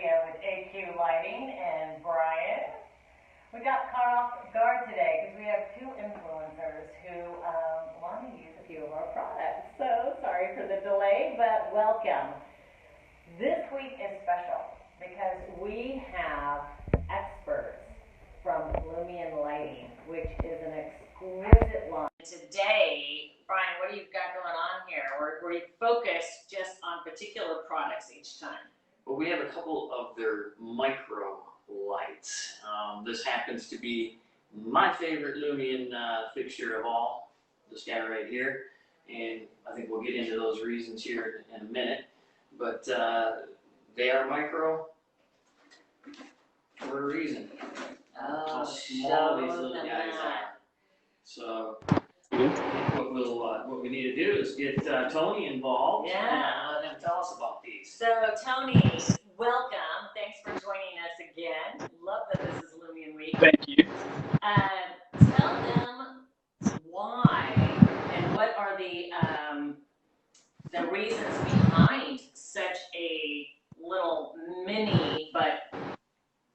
Cynthia with AQ Lighting and Brian. We got caught off guard today because we have two influencers who want to use a few of our products. So sorry for the delay, but welcome. This week is special because we have experts from Lumien Lighting, which is an exquisite line. Today, Brian, what do you got going on here? We're focused just on particular products each time. Well, we have a couple of their micro lights. This happens to be my favorite Lumien fixture of all, this guy right here. And I think we'll get into those reasons here in a minute. But they are micro for a reason. How small these little guys are. So what we need to do is get Tony involved and let him tell us about these. So Tony, welcome. Thanks for joining us again. Love that this is Lumien Week. Thank you. Tell them why and what are the reasons behind such a little mini but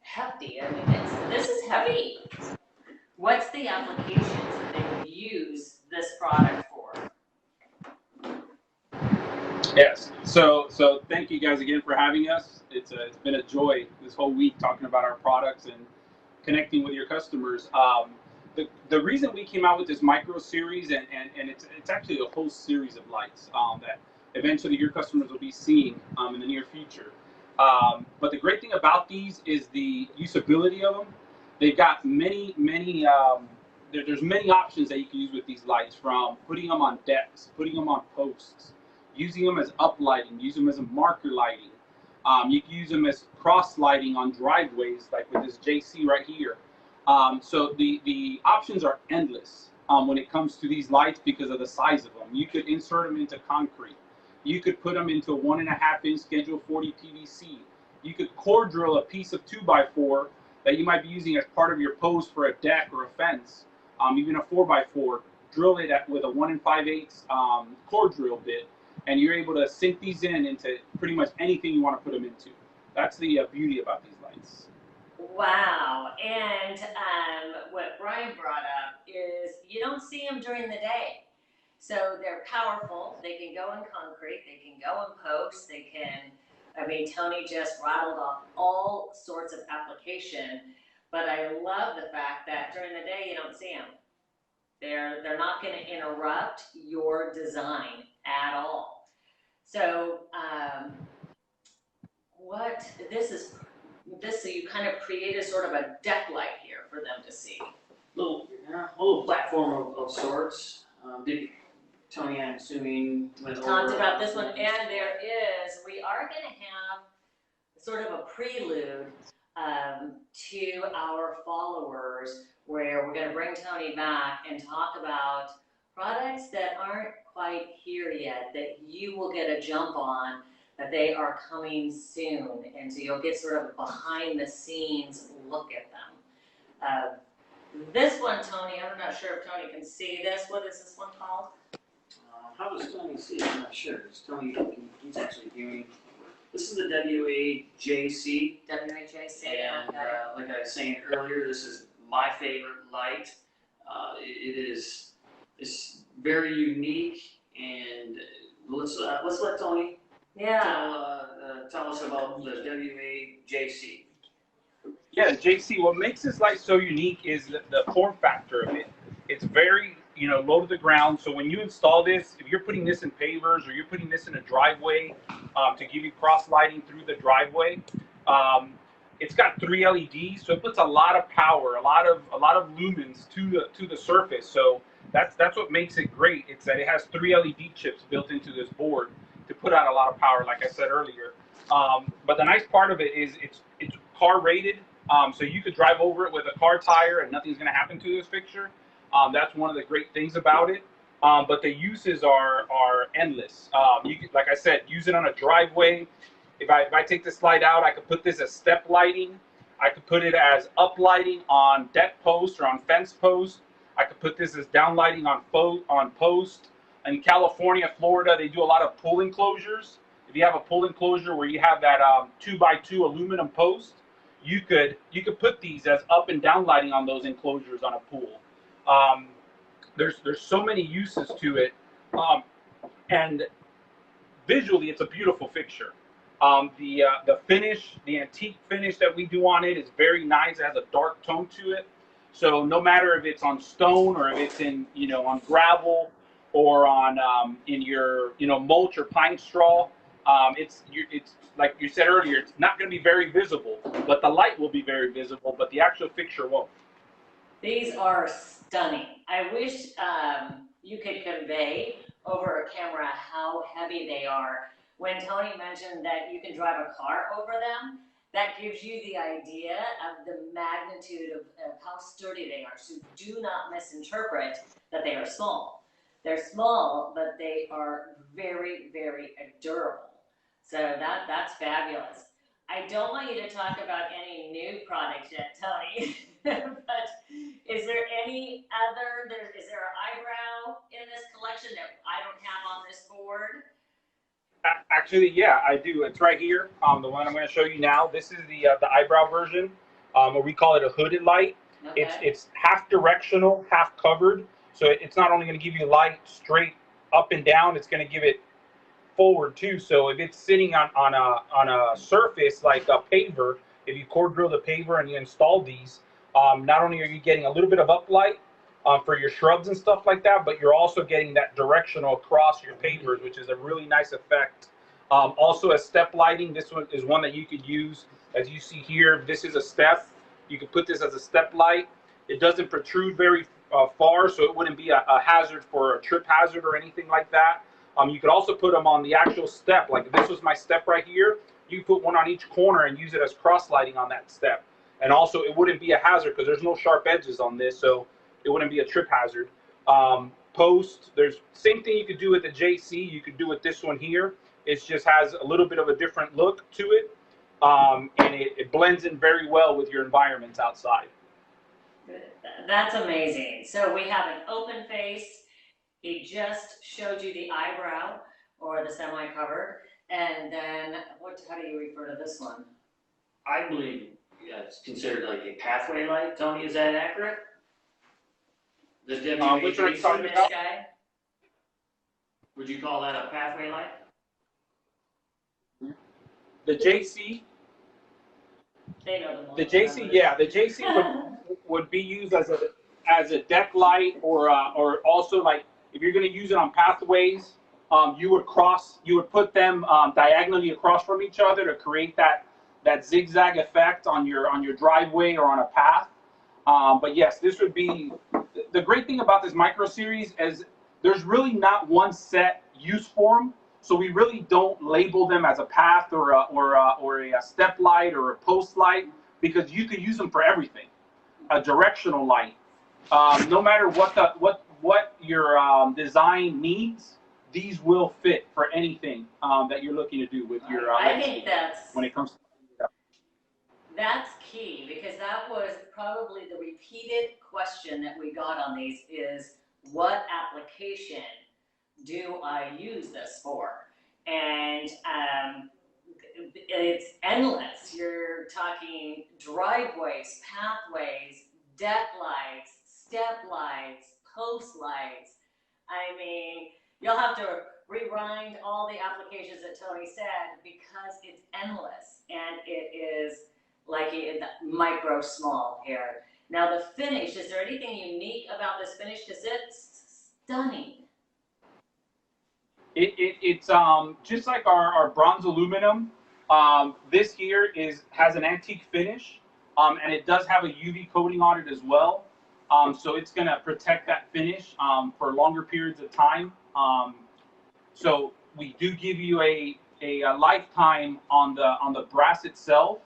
hefty. I mean, this is heavy. What's the applications that they would use this product for? Yes. So thank you guys again for having us. It's been a joy this whole week talking about our products and connecting with your customers. The reason we came out with this micro series and it's actually a whole series of lights that eventually your customers will be seeing in the near future. But the great thing about these is the usability of them. They've got there's many options that you can use with these lights, from putting them on decks, putting them on posts, using them as up lighting, using them as a marker lighting. You can use them as cross lighting on driveways, like with this JC right here. So the options are endless when it comes to these lights because of the size of them. You could insert them into concrete. You could put them into a 1.5-inch Schedule 40 PVC. You could core drill a piece of 2x4 that you might be using as part of your post for a deck or a fence. Even a 4x4, drill it with a 1 5/8 core drill bit, and you're able to sink these into pretty much anything you want to put them into. That's the beauty about these lights. Wow. And what Brian brought up is you don't see them during the day. So they're powerful. They can go in concrete. They can go in posts. They can, I mean, Tony just rattled off all sorts of application. But I love the fact that during the day you don't see them. They're not going to interrupt your design at all. So so you kind of created sort of a deck light here for them to see. Little platform of sorts. Tony, I'm assuming, talked about this one, and we are going to have sort of a prelude to our followers, where we're going to bring Tony back and talk about products that aren't quite here yet, that you will get a jump on, that they are coming soon, and so you'll get sort of a behind the scenes look at them. This one, Tony, I'm not sure if Tony can see this. What is this one called? How does Tony see it? I'm not sure. Tony, he's actually viewing. This is the WAJC. WAJC, and okay. Like I was saying earlier, this is my favorite light. It's very unique, and let's let Tony tell us about the WAJC. Yeah, JC, what makes this light so unique is the form factor of it. It's very, low to the ground. So when you install this, if you're putting this in pavers or you're putting this in a driveway to give you cross lighting through the driveway, it's got 3 LEDs, so it puts a lot of power, a lot of lumens to the surface. So that's what makes it great. It's that it has 3 LED chips built into this board to put out a lot of power, like I said earlier. But the nice part of it is it's car rated, so you could drive over it with a car tire and nothing's going to happen to this fixture. That's one of the great things about it. But the uses are endless. You could, like I said, use it on a driveway. If I take this light out, I could put this as step lighting. I could put it as up lighting on deck posts or on fence posts. I could put this as down lighting on post. In California, Florida, they do a lot of pool enclosures. if you have a pull enclosure where you have that 2x2 aluminum post, you could put these as up and down lighting on those enclosures on a pool. There's so many uses to it, and visually it's a beautiful fixture. The finish, the antique finish that we do on it is very nice. It has a dark tone to it. So no matter if it's on stone or if it's in, on gravel or on in your, mulch or pine straw, it's like you said earlier, it's not going to be very visible, but the light will be very visible, but the actual fixture won't. These are stunning. I wish you could convey over a camera how heavy they are. When Tony mentioned that you can drive a car over them, that gives you the idea of the magnitude of how sturdy they are. So do not misinterpret that they are small. They're small, but they are very, very durable. So that's fabulous. I don't want you to talk about any new products yet, Tony, but is there any other, is there an eyebrow in this collection that I don't have on this board? Actually, yeah, I do. It's right here. The one I'm going to show you now. This is the eyebrow version, or we call it a hooded light. Okay. It's half directional, half covered. So it's not only going to give you light straight up and down, it's going to give it forward too. So if it's sitting on a surface like a paver, if you core drill the paver and you install these, not only are you getting a little bit of uplight for your shrubs and stuff like that, but you're also getting that directional across your pavers, which is a really nice effect. Also, as step lighting, this one is one that you could use. As you see here, this is a step. You could put this as a step light. It doesn't protrude very far, so it wouldn't be a hazard for a trip hazard or anything like that. You could also put them on the actual step. Like if this was my step right here, you could put one on each corner and use it as cross lighting on that step. And also, it wouldn't be a hazard because there's no sharp edges on this, so it wouldn't be a trip hazard. Post, there's same thing you could do with the JC. You could do with this one here. It just has a little bit of a different look to it, and it blends in very well with your environments outside. That's amazing. So we have an open face. He just showed you the eyebrow or the semi-covered, and then how do you refer to this one? I believe it's considered like a pathway light. Tony, is that accurate? The which one this guy? Would you call that a pathway light? The JC. They know the most. The JC, yeah, the JC would be used as a deck light, or also like if you're going to use it on pathways, you would put them diagonally across from each other to create that zigzag effect on your driveway or on a path. But yes, this would be the great thing about this micro series is there's really not one set use for them. So we really don't label them as a path or a step light or a post light, because you could use them for everything. A directional light, no matter what your design needs, these will fit for anything that you're looking to do with your. I think that's when it comes to. That's key, because that was probably the repeated question that we got on these is, what application do I use this for? And it's endless. You're talking driveways, pathways, deck lights, step lights, post lights. I mean, you'll have to rewind all the applications that Tony said, because it's endless, and it is like micro small here. Now the finish, is there anything unique about this finish? Because it's stunning. It's just like our bronze aluminum. This here has an antique finish, and it does have a UV coating on it as well. So it's gonna protect that finish for longer periods of time. So we do give you a lifetime on the brass itself,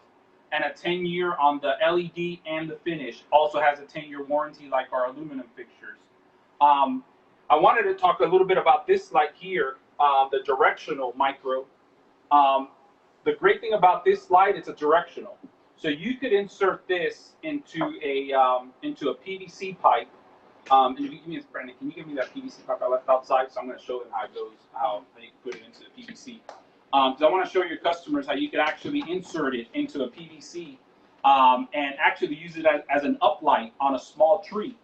and a 10-year on the LED, and the finish also has a 10-year warranty like our aluminum fixtures. I wanted to talk a little bit about this light here, the directional micro. The great thing about this light, it's a directional. So you could insert this into a PVC pipe. And if you give me this, Brandon, can you give me that PVC pipe I left outside? So I'm going to show them how it goes, how you can put it into the PVC. Because I want to show your customers how you could actually insert it into a PVC and actually use it as an uplight on a small tree.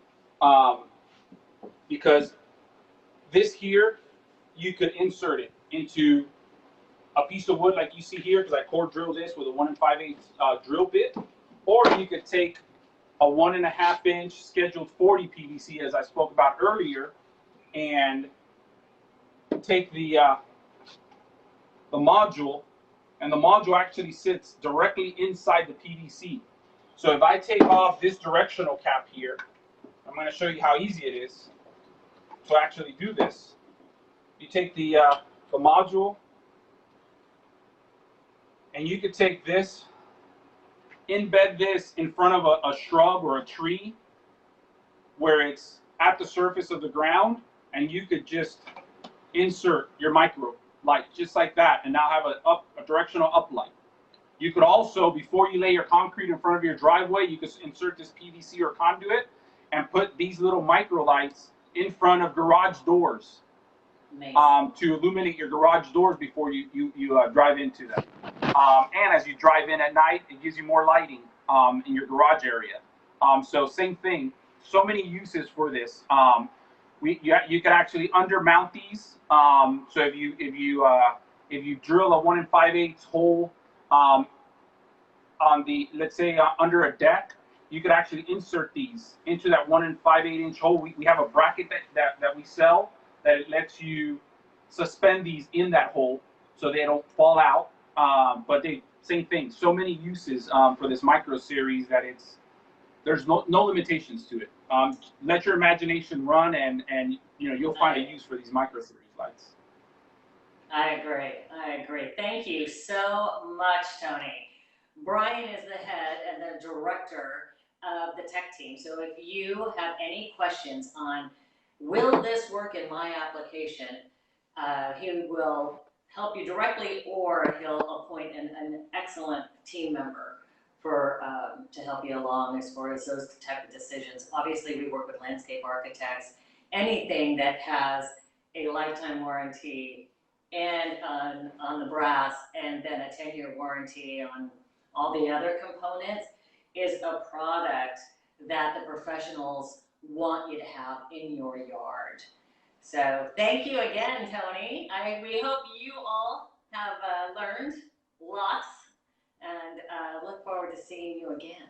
Because this here, you could insert it into a piece of wood like you see here, because I core drill this with a 1 5/8 drill bit, or you could take a 1.5 inch scheduled 40 PVC, as I spoke about earlier, and take the module, and the module actually sits directly inside the PVC. So if I take off this directional cap here, I'm going to show you how easy it is to actually do this. You take the module, and you could take this, embed this in front of a shrub or a tree where it's at the surface of the ground, and you could just insert your micro light just like that, and now have a directional uplight. You could also, before you lay your concrete in front of your driveway, you could insert this PVC or conduit and put these little micro lights in front of garage doors to illuminate your garage doors before you drive into them. And as you drive in at night, it gives you more lighting in your garage area. So same thing, so many uses for this. You could actually undermount these. So if you drill a 1 5/8 hole on the, let's say under a deck, you could actually insert these into that 1 5/8 inch hole. We have a bracket that we sell that it lets you suspend these in that hole so they don't fall out. But same thing, so many uses for this micro series that there's no limitations to it. Let your imagination run, and you'll find a use for these micro series lights. I agree. Thank you so much, Tony. Brian is the head and the director of the tech team. So if you have any questions on will this work in my application, he will help you directly, or he'll appoint an excellent team member to help you along as far as those type of decisions. Obviously, we work with landscape architects. Anything that has a lifetime warranty and on the brass, and then a 10-year warranty on all the other components, is a product that the professionals want you to have in your yard. So thank you again, Tony. We hope you all have learned lots, and look forward to seeing you again.